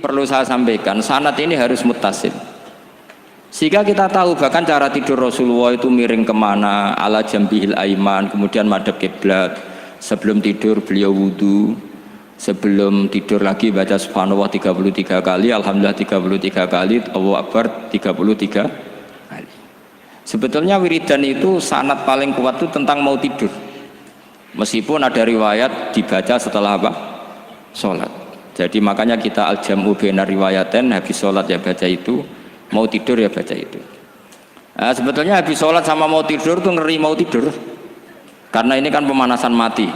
perlu saya sampaikan, sanad ini harus muttasil. Sehingga kita tahu bahkan cara tidur Rasulullah itu miring kemana, ala jambihil aiman, kemudian madhab kiblat. Sebelum tidur beliau wudu, sebelum tidur lagi baca subhanallah 33 kali, alhamdulillah 33 kali, Allahu akbar 33 kali. Sebetulnya wiridan itu sanad paling kuat itu tentang mau tidur. Meskipun ada riwayat dibaca setelah apa? Sholat. Jadi makanya kita al-jam'u bainar riwayaten, habis sholat ya baca itu, mau tidur ya baca itu. Nah, sebetulnya habis sholat sama mau tidur tuh ngeri mau tidur, karena ini kan pemanasan mati,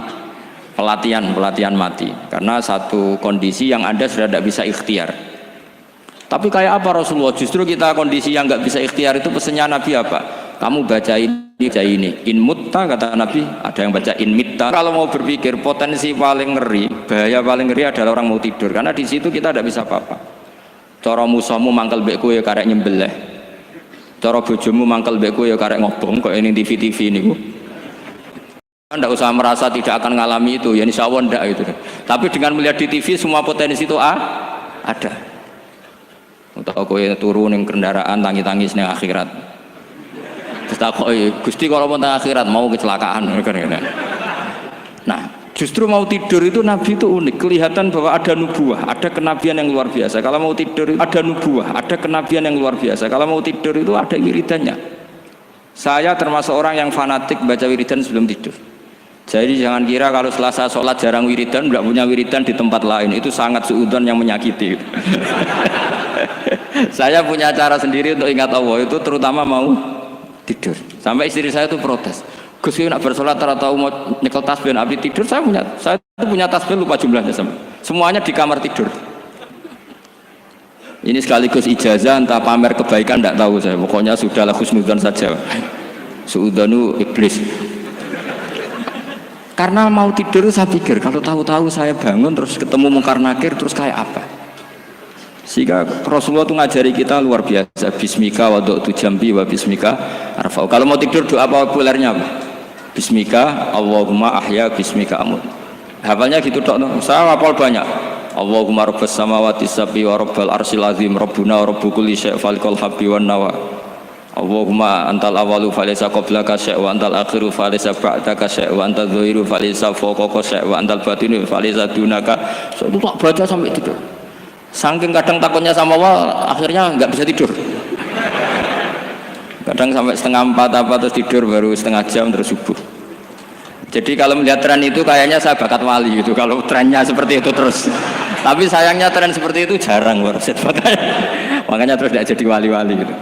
pelatihan mati, karena satu kondisi yang Anda sudah tidak bisa ikhtiar. Tapi kayak apa Rasulullah? Justru kita kondisi yang nggak bisa ikhtiar itu pesannya Nabi apa? Kamu baca ini, in mutta kata Nabi, ada yang baca in mitta. Kalau mau berpikir potensi paling ngeri, bahaya paling ngeri adalah orang mau tidur, karena di situ kita tidak bisa apa-apa. Cara musuhmu mangkel mbek kowe ya karek nyembelih. Cara bojomu mangkel mbek kowe ya karek ngobong kok ini TV-TV niku. Anda usah merasa tidak akan mengalami itu, ya insya Allah enggak itu. Tapi dengan melihat di TV semua potensi itu ada. Untuk kowe turu ning kendaraan tangi-tangis ning akhirat. Terus takoki, Gusti kalau mau teng akhirat mau kecelakaan. Nah, justru mau tidur itu Nabi itu unik, kelihatan bahwa ada nubuah, ada kenabian yang luar biasa. Kalau mau tidur itu ada nubuah, ada kenabian yang luar biasa. Kalau mau tidur itu ada wiridannya. Saya termasuk orang yang fanatik baca wiridan sebelum tidur. Jadi jangan kira kalau Selasa sholat jarang wiridan, tidak punya wiridan di tempat lain, itu sangat suudzon yang menyakiti. Saya punya cara sendiri untuk ingat Allah, itu terutama mau tidur. Sampai istri saya itu protes, Gus nak bersolat tahu mau nyekel tasbih habis tidur. Saya itu punya tasbih lupa jumlahnya semuanya di kamar tidur. Ini sekaligus ijazah entah pamer kebaikan tidak tahu saya, pokoknya sudahlah husnudzon saja. Suudzonu iblis. Karena mau tidur saya pikir kalau tahu-tahu saya bangun terus ketemu mungkar nakir terus kayak apa. Sehingga Rasulullah itu ngajari kita luar biasa. Bismika wadu'tu jambi wa bismika arfa'u. Kalau mau tidur doa apa populernya apa? Bismika Allahumma ahya bismika amut. Hafalnya gitu dok. Saya hafal banyak. Allahumma rabbas samawati sab'i wa rabbal arsyil azim rabbuna wa rabbu kulli syai' falikal habbi wan nawa. Allahumma antal awalu falaysa qablaka syai' wa antal akhiru falaysa ba'daka syai' wa antal dhahiru falaysa fawqaka syai' wa antal batinu falaysa dunaka. So, itu tak baca sampai tidur. Saking kadang takutnya sama Allah, akhirnya nggak bisa tidur. Kadang sampai setengah 4 apa terus tidur baru setengah jam terus subuh. Jadi kalau melihat tren itu kayaknya saya bakat wali gitu. Kalau trennya seperti itu terus. Tapi sayangnya tren seperti itu jarang warset makanya terus tidak jadi wali-wali gitu.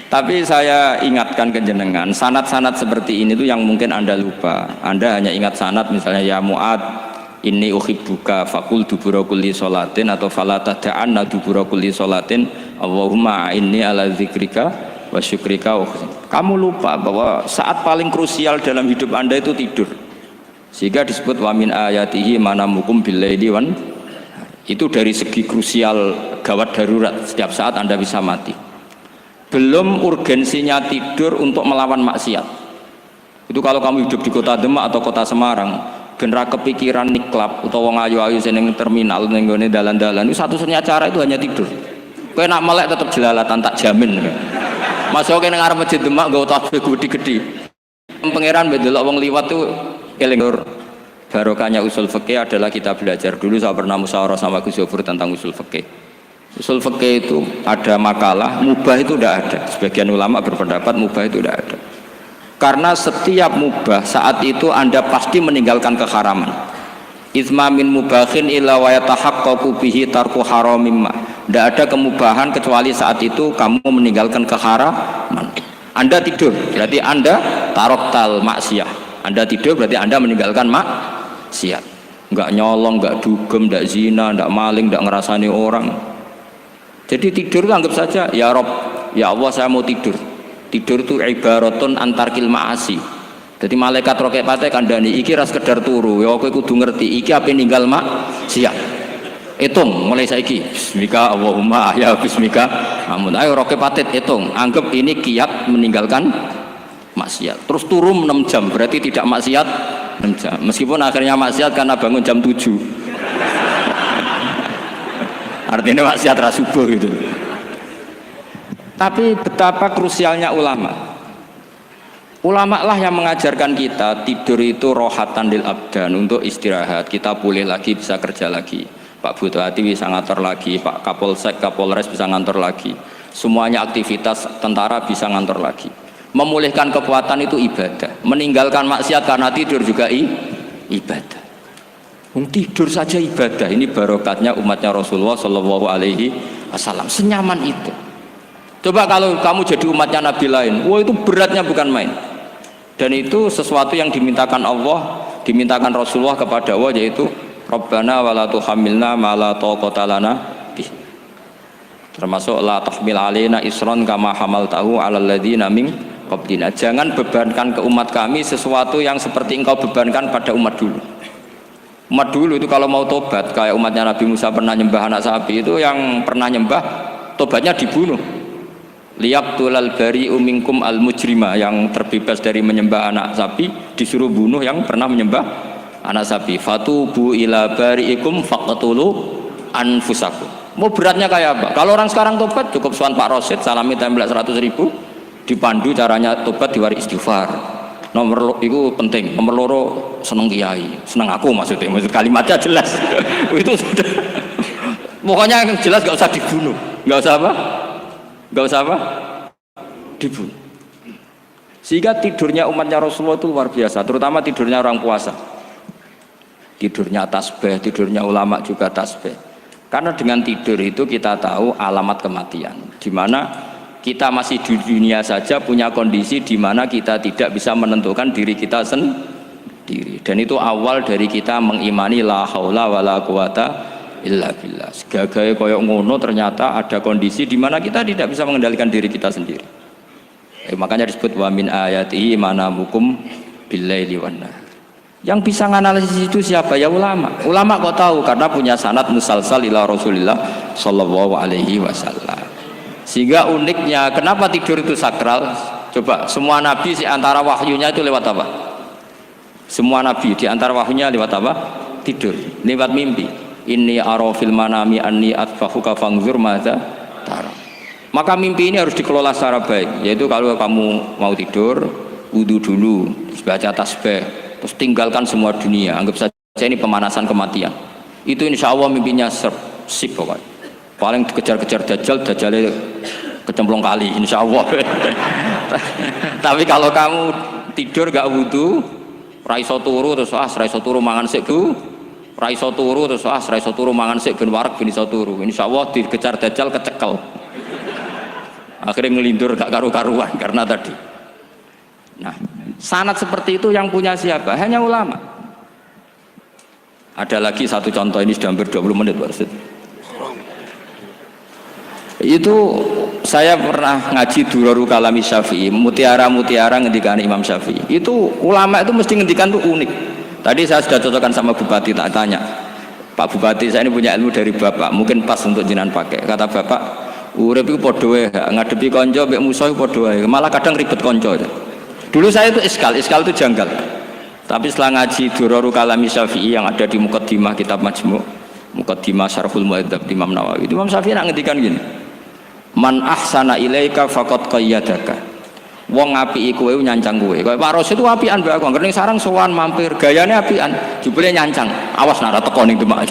Tapi saya ingatkan ke jenengan, sanad-sanad seperti ini tuh yang mungkin Anda lupa. Anda hanya ingat sanad misalnya ya Mu'ad inni uhibbuka faqul dubura kulli sholatin atau fala tad'anna dubura kulli sholatin Allahumma inni ala dzikrika wa syukrika. Kamu lupa bahwa saat paling krusial dalam hidup Anda itu tidur. Sehingga disebut wa min ayatihi manamukum billaili wan. Itu dari segi krusial gawat darurat, setiap saat Anda bisa mati. Belum urgensinya tidur untuk melawan maksiat. Itu kalau kamu hidup di kota Demak atau kota Semarang, genera kepikiran niklap atau wong ayu-ayu seneng terminal ning gone dalan-dalan itu satu-satunya cara itu hanya tidur. Kowe nak melek tetap jelalatan tak jamin. Masuk ke ngarep masjid Demak nggo tasbih gede-gede. Pangeran ndelok wong liwat tuh eling. Barokahnya usul fikih adalah kita belajar dulu. Saya pernah musyawarah sama Gus Yofur tentang usul fikih. Usul fikih itu ada makalah mubah itu tidak ada. Sebagian ulama berpendapat mubah itu tidak ada. Karena setiap mubah saat itu Anda pasti meninggalkan keharaman. Itsma min mubahin illa wa yatahaqqaqu bihi tarku haramimma. Tidak ada kemubahan kecuali saat itu kamu meninggalkan keharaman. Anda tidur, berarti Anda taroktal maksiyah. Anda tidur berarti Anda meninggalkan maksiat. Enggak nyolong, enggak dugem, enggak zina, enggak maling, enggak ngerasani orang. Jadi tidur itu anggap saja ya Rob, ya Allah saya mau tidur. Tidur itu ibaratun antarkil ma'asi. Jadi malaikat roket pate kandani iki ras sekedar turu ya kowe kudu ngerti iki ape ninggal maksiat. Hitung mulai saiki bismika Allahumma ya bismika amun ayo roket pate hitung anggap ini kiat meninggalkan maksiat. Terus turun 6 jam berarti tidak maksiat 6 jam. Meskipun akhirnya maksiat karena bangun jam 7. Artinya maksiat ra subuh gitu. Tapi betapa krusialnya ulama. Ulama lah yang mengajarkan kita tidur itu rohatan lil abdan, untuk istirahat, kita pulih lagi, bisa kerja lagi. Pak Bupati bisa ngantor lagi, Pak Kapolsek, Kapolres bisa ngantor lagi. Semuanya aktivitas tentara bisa ngantor lagi. Memulihkan kekuatan itu ibadah. Meninggalkan maksiat karena tidur juga ibadah. Tidur saja ibadah. Ini barokatnya umatnya Rasulullah Shallallahu Alaihi Wasallam. Senyaman itu. Coba kalau kamu jadi umatnya Nabi lain, wah itu beratnya bukan main. Dan itu sesuatu yang dimintakan Allah, dimintakan Rasulullah kepada Allah, yaitu Rabbana wala tuhammilna ma la taqata lana bih. Termasuk la tahmil alaina isran kama hamaltahu 'alal ladzina min qablina. Jangan bebankan ke umat kami sesuatu yang seperti engkau bebankan pada umat dulu. Umat dulu itu kalau mau tobat, kayak umatnya Nabi Musa pernah nyembah anak sapi, itu yang pernah nyembah tobatnya dibunuh. Liyaqtulal bari'u minkum al mujrima, yang terbebas dari menyembah anak sapi disuruh bunuh yang pernah menyembah anak sapi. Fatubu ila bari'ikum faqtulu anfusakum. Mau beratnya kayak apa? Kalau orang sekarang tobat cukup soal Pak Rosid salami tembelak 100.000, dipandu caranya tobat diwari istighfar. Nomor itu penting. Nomor loro seneng kiai, seneng aku maksudnya, maksud kalimatnya jelas. Itu sudah. Pokoknya yang jelas gak usah dibunuh, gak usah apa? Gak usah apa? Dibunuh. Sehingga tidurnya umatnya Rasulullah itu luar biasa, terutama tidurnya orang puasa. Tidurnya tasbih, tidurnya ulama juga tasbih. Karena dengan tidur itu kita tahu alamat kematian. Di mana kita masih di dunia saja punya kondisi di mana kita tidak bisa menentukan diri kita sendiri. Dan itu awal dari kita mengimani la haula wala quwata illa billah. Segagai koyok ngono ternyata ada kondisi di mana kita tidak bisa mengendalikan diri kita sendiri. Makanya disebut wa min ayatihi manamukum billaili wan nahar. Yang bisa menganalisis itu siapa? Ya ulama. Ulama kok tahu karena punya sanad musalsal ila Rasulillah sallallahu alaihi wasallam. Sehingga uniknya kenapa tidur itu sakral? Coba semua nabi di antara wahyunya itu lewat apa? Semua nabi di antara wahyunya lewat apa? Tidur, lewat mimpi. Inni arafil manami anni atfahuka fangzur madza tara. Maka mimpi ini harus dikelola secara baik, yaitu kalau kamu mau tidur, wudu dulu, baca tasbih, terus tinggalkan semua dunia, anggap saja ini pemanasan kematian. Itu insya Allah mimpinya sip pokoknya. Paling dikejar-kejar dajjalnya kecemplung kali, insya Allah. Tapi kalau kamu tidur gak wudu, raiso turu terus raiso turu mangan sik bu. Raiso turu terus raiso turu mangan sik ben warak ben iso turu. Insyaallah dikejar dajjal kecekel. Akhirnya ngelindur gak karu-karuan karena tadi. Nah, sanad seperti itu yang punya siapa? Hanya ulama. Ada lagi satu contoh, ini sudah hampir 20 menit Pak Ustaz. Itu saya pernah ngaji Durarul Kalami Syafi'i, mutiara-mutiara ngendikan Imam Syafi'i. Itu ulama itu mesti ngendikan tuh unik. Tadi saya sudah cocokkan sama Bupati, tak tanya, Pak Bupati saya ini punya ilmu dari Bapak, mungkin pas untuk jinan pakai. Kata Bapak, urip itu podo wae, ngadepi konco mbek musuh podo wae, malah kadang ribet konco. Dulu saya itu iskal itu janggal. Tapi setelah ngaji Durarul Kalami Syafi'i yang ada di Muqaddimah kitab Majmu', Muqaddimah Syarhul Mu'adzab Imam Nawawi, Imam Syafi'i nak ngendikan gini, man ahsana ilaika faqad qayyadaka. Wong apiki kowe nyancang kowe. Kayak Pak Ros itu apian mbak aku. Ngerti sarang sowan mampir, gayane apian, jebule nyancang. Awas nak teko ning Demak.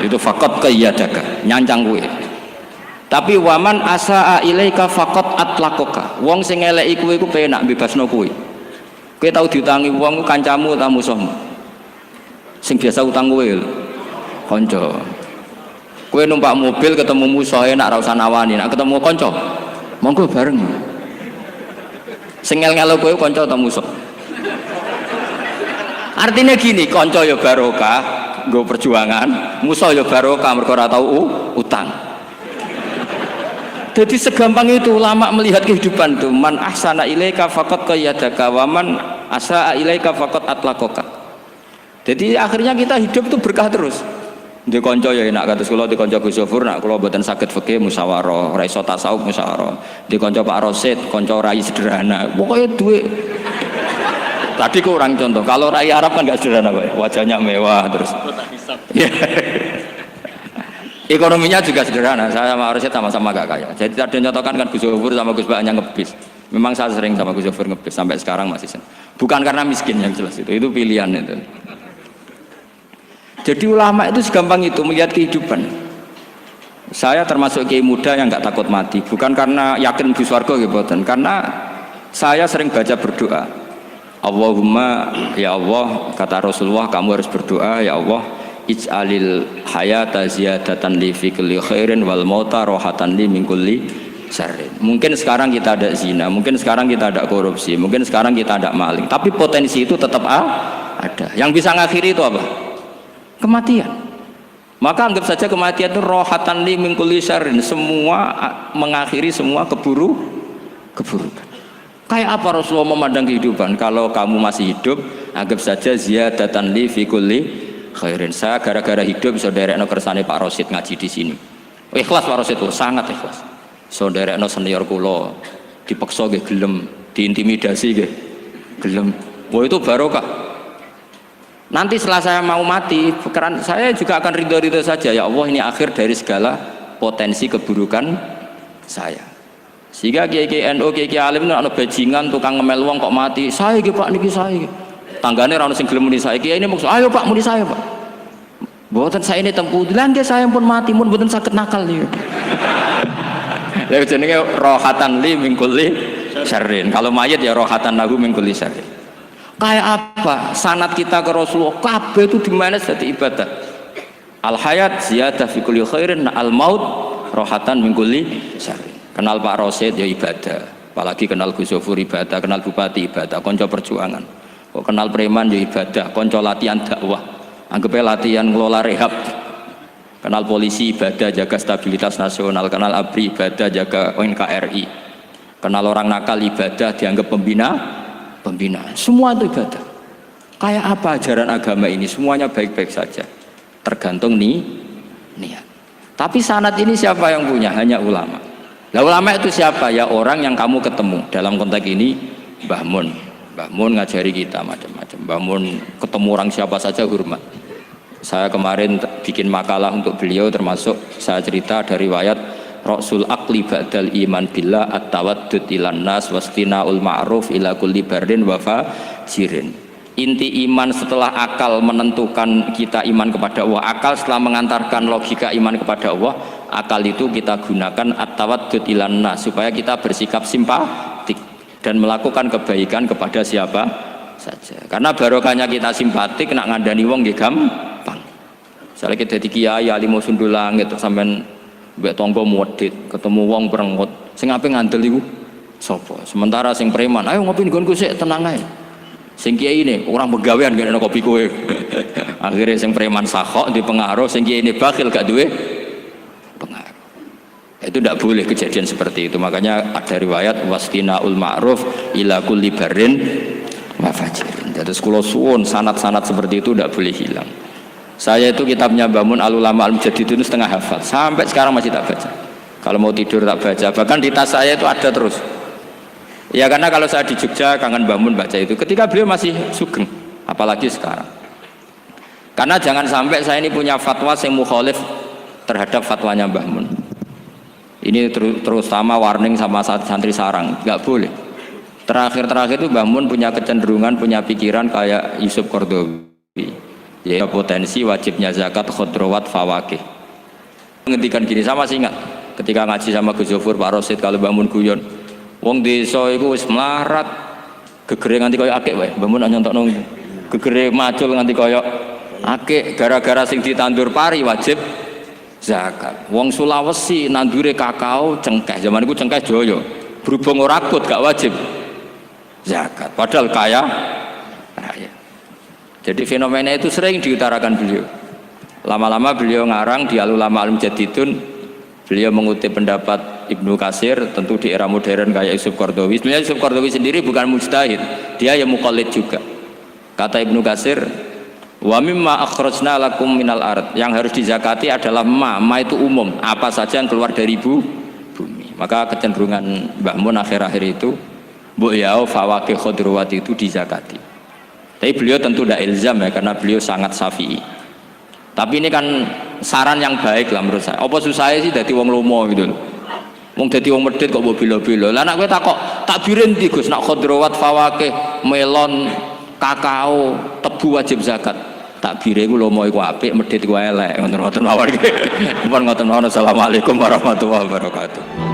Itu faqat qayyadaka, nyancang kowe. Tapi waman asaa ilaika faqat atlaqaka. Wong sing eleki kowe iku penak bebasno kowe. Kowe tau diutangi wong kancamu ta musuhmu? Sing biasa utang kowe lho. Kanca. Kowe numpak mobil ketemu musuh enak ra usah nawani, nak ketemu kanca monggo bareng. Sing ngel-ngelo kowe kanca ta musuh? Artinya gini, kanca ya barokah nggo perjuangan, musuh ya barokah mergo ora tau utang. Jadi segampang itu ulama melihat kehidupan tuh, man ahsana ilaika faqad qayyadaka wa man asaa ilaika faqad atlaqaka. Jadi akhirnya kita hidup tuh berkah terus. Di konco ya enak kados kula di konco Gus Zofur nak kula mboten saged fikih musyawarah, ra iso tasawuf musyawarah. Di konco Pak Rosid, konco rai sederhana. Pokoknya duit. Tadi kurang contoh. Kalau rai Arab kan enggak sederhana, Pak. Wajahnya mewah terus. Ya. Ekonominya juga sederhana. Saya sama Arsyad sama-sama gak kaya. Jadi ada nyotokan kan Gus Zofur sama Gus Baknya ngebis. Memang saya sering sama Gus Zofur ngebis sampai sekarang masih sering. Bukan karena miskin yang jelas itu pilihan itu. Jadi ulama itu segampang itu melihat kehidupan. Saya termasuk kiai muda yang nggak takut mati, bukan karena yakin di surga gitu, karena saya sering baca berdoa. Allahumma ya Allah, kata Rasulullah, kamu harus berdoa ya Allah, ij'alil hayata ziyadatan li fi kulli khairin wal mauta rohatan li min kulli syarrin. Mungkin sekarang kita ada zina, mungkin sekarang kita ada korupsi, mungkin sekarang kita ada maling, tapi potensi itu tetap ada. Yang bisa ngakhiri itu apa? Kematian. Maka anggap saja kematian itu rohatan li min kulli syarrin, semua mengakhiri semua keburukan. Kayak apa Rasulullah memandang kehidupan? Kalau kamu masih hidup, anggap saja ziyadatan li fi kulli khairin. Saya gara-gara hidup bisa derekno kersane Pak Rosid ngaji di sini. Ikhlas Pak Rosid itu sangat ikhlas. So derekno senior kula dipaksa nggih gelem, diintimidasi nggih gelem. Wah itu barokah. Nanti setelah saya mau mati, pikiran saya juga akan ridho-ridho saja. Ya Allah, ini akhir dari segala potensi keburukan saya. Sehingga kiai-kiai NU, kiai-kiai alim itu ana bajingan tukang ngemel wong kok mati. Saya nggih Pak niki saya. Tanggane ra ono sing gelem muni saya. Kiai ini maksud, ayo Pak muni saya Pak. Mboten saya ini tempuh. Lah nggih saya pun mati, mun mboten saged nakal niku. Lha jenenge rohatan li min kulli syarrin. Kalau mayit ya rohatan lahu min kulli syarrin. Kayak apa sanad kita ke Rasulullah? Kabeh itu dimana jadi ibadah. Al hayat ziyadah fi kulli khairin, al maut rohatan min kulli syarrin. Kenal Pak Rosid ya ibadah, apalagi kenal Gus Zofur ibadah, kenal Bupati ibadah, konco perjuangan. Kok kenal preman ya ibadah, konco latihan dakwah, anggapnya latihan ngelola rehab. Kenal polisi ibadah, jaga stabilitas nasional, kenal ABRI ibadah, jaga NKRI. Kenal orang nakal ibadah, dianggap pembina. Semua itu ibadah. Kayak apa ajaran agama ini? Semuanya baik-baik saja, tergantung niat. Tapi sanad ini siapa yang punya? Hanya ulama. Nah ulama itu siapa? Ya orang yang kamu ketemu. Dalam konteks ini Mbah Mun ngajari kita macam-macam. Mbah Mun ketemu orang siapa saja hormat. Saya kemarin bikin makalah untuk beliau, termasuk saya cerita dari riwayat Rasul Aqli ba'dal iman billah at-tawaddud ilan nas wastina'ul ma'ruf ila kulli bardin wa fajirin. Inti iman setelah akal menentukan kita iman kepada Allah, akal setelah mengantarkan logika iman kepada Allah, akal itu kita gunakan at-tawaddud ilan nas supaya kita bersikap simpatik dan melakukan kebaikan kepada siapa saja. Karena barokahnya kita simpatik nak ngandani wong nggih gampang. Misalnya kita di kiai alim sundulang gitu sampean mbek tangga muwedhit ketemu wong perengut sing ape ngandel iku sapa? Sementara sing preman ayo ngopi nggonku sik tenang ae. Sing kiai ini orang begawean gak ada kopi kowe. Akhirnya sing preman sakhok di pengaruh, sing kiai ini bakhil gak duwe pengaruh. Itu tidak boleh kejadian seperti itu. Makanya ada riwayat wastina'ul ma'ruf ila kulli barrin wa fajirin. Jadi kula suwun sanad-sanad seperti itu tidak boleh hilang. Saya itu kitabnya Mbah Mun Al Ulama Al Mujaddid itu setengah hafal. Sampai sekarang masih tak baca. Kalau mau tidur tak baca. Bahkan di tas saya itu ada terus. Ya karena kalau saya di Jogja kangen Mbah Mun baca itu ketika beliau masih sugeng, apalagi sekarang. Karena jangan sampai saya ini punya fatwa yang mukhalif terhadap fatwanya Mbah Mun. Ini terutama warning sama santri sarang, nggak boleh. Terakhir itu Mbah Mun punya kecenderungan, punya pikiran kayak Yusuf Qaradawi. Ya potensi wajibnya zakat khodrowat fawakih. Menghentikan gini, sama masih ingat ketika ngaji sama Gus Zofur Pak Rosid kalau Mbah Mun guyon. Wong desa iku wis melarat, gegere nganti kaya akik wae. Mbah Mun nyontokno gegere macul nganti kaya akik gara-gara sing ditandur pari wajib zakat. Wong Sulawesi nandure kakao cengkeh, zaman iku cengkeh Jaya. Berhubung ora akut gak wajib zakat. Padahal kaya raya. Jadi fenomena itu sering diutarakan beliau. Lama-lama beliau ngarang di Al Ulama Al Mujaddidun. Beliau mengutip pendapat Ibnu Katsir, tentu di era modern kayak Yusuf Qaradawi. Sebenarnya Yusuf Qaradawi sendiri bukan mujtahid, dia yang muqallid juga. Kata Ibnu Katsir, wa mimma akhrajna lakum minal ard, yang harus dizakati adalah ma itu umum, apa saja yang keluar dari bumi. Maka kecenderungan Mbah Mun akhir-akhir itu mbok yao fawakih khodrowat itu dizakati. Tapi beliau tentu tidak ilzam ya, karena beliau sangat syafi'i. Tapi ini kan saran yang baik lah menurut saya. Apa susahnya sih dadi wong lomo gitu loh. Wong dadi wong medhit kok mbok bilo-bilo. Lah nek kowe takok takbirin ndi Gus, nak khadrawat fawakih, melon, kakao, tebu wajib zakat. Takbire iku lomo iku apik, medhit iku elek. Ngoten-ngoten mawon iki. Mumpun ngoten mawon. Assalamualaikum warahmatullahi wabarakatuh.